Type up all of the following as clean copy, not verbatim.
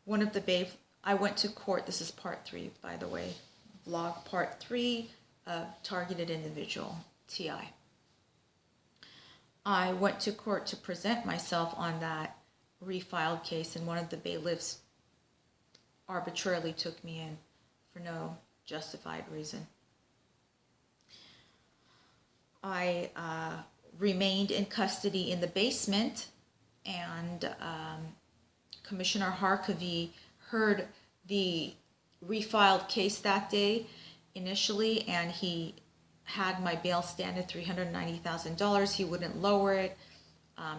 one of the babe, I went to court. This is part 3, by the way. Vlog part 3 of Targeted Individual, TI. I went to court to present myself on that refiled case, and one of the bailiffs arbitrarily took me in for no justified reason. I remained in custody in the basement, and Commissioner Harkavy heard the refiled case that day initially, and he had my bail stand at $390,000. He wouldn't lower it.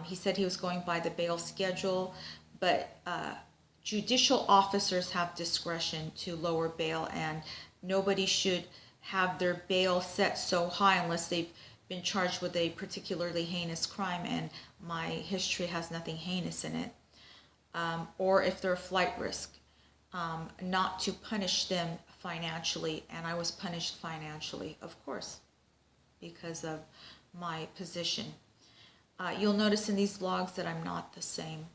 He said he was going by the bail schedule, but judicial officers have discretion to lower bail, and nobody should have their bail set so high unless they've been charged with a particularly heinous crime, and my history has nothing heinous in it, or if they're a flight risk, not to punish them financially. And I was punished financially, of course, because of my position. You'll notice in these vlogs that I'm not the same.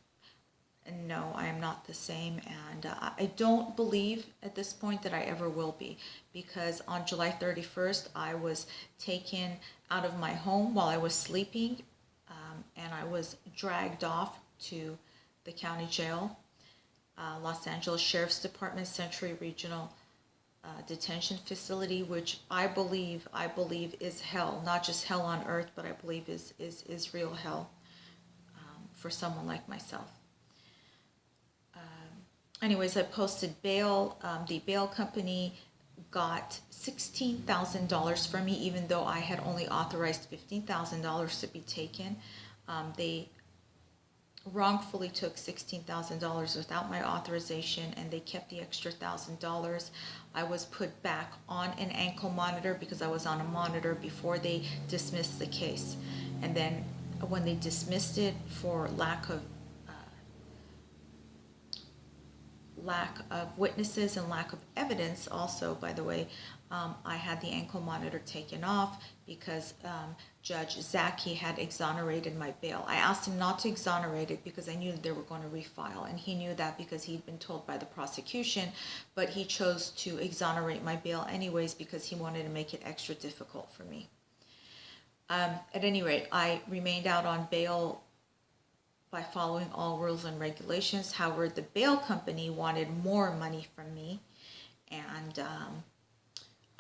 And no, I am not the same, and I don't believe at this point that I ever will be, because on July 31st I was taken out of my home while I was sleeping, and I was dragged off to the county jail, Los Angeles Sheriff's Department Century Regional Detention Facility, which I believe is hell, not just hell on earth, but I believe is real hell for someone like myself. Anyways, I posted bail. The bail company got $16,000 from me, even though I had only authorized $15,000 to be taken. They wrongfully took $16,000 without my authorization, and they kept the extra $1,000. I was put back on an ankle monitor because I was on a monitor before they dismissed the case. And then when they dismissed it for lack of witnesses and lack of evidence, also, by the way, I had the ankle monitor taken off because Judge Zaki had exonerated my bail. I asked him not to exonerate it because I knew that they were going to refile, and he knew that because he'd been told by the prosecution, but he chose to exonerate my bail anyways because he wanted to make it extra difficult for me. At any rate, I remained out on bail by following all rules and regulations. However, the bail company wanted more money from me, and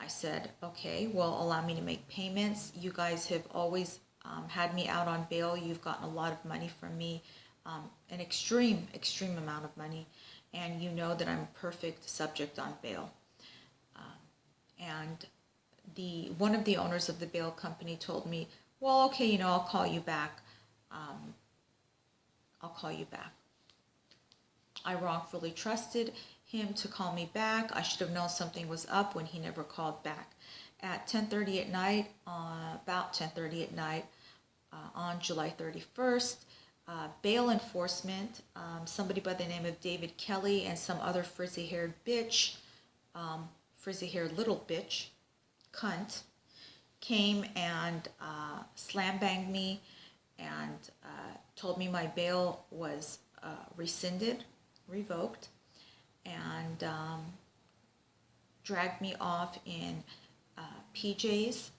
I said, okay, well, allow me to make payments. You guys have always had me out on bail. You've gotten a lot of money from me, an extreme amount of money, and you know that I'm a perfect subject on bail. And one of the owners of the bail company told me, well, okay, I'll call you back. I'll call you back. I wrongfully trusted him to call me back. I should have known something was up when he never called back. At 10:30 at night, about 10:30 at night, on July 31st, bail enforcement, somebody by the name of David Kelly and some other frizzy-haired bitch, frizzy-haired little bitch, cunt, came and slam-banged me and told me my bail was rescinded, revoked, and dragged me off in PJs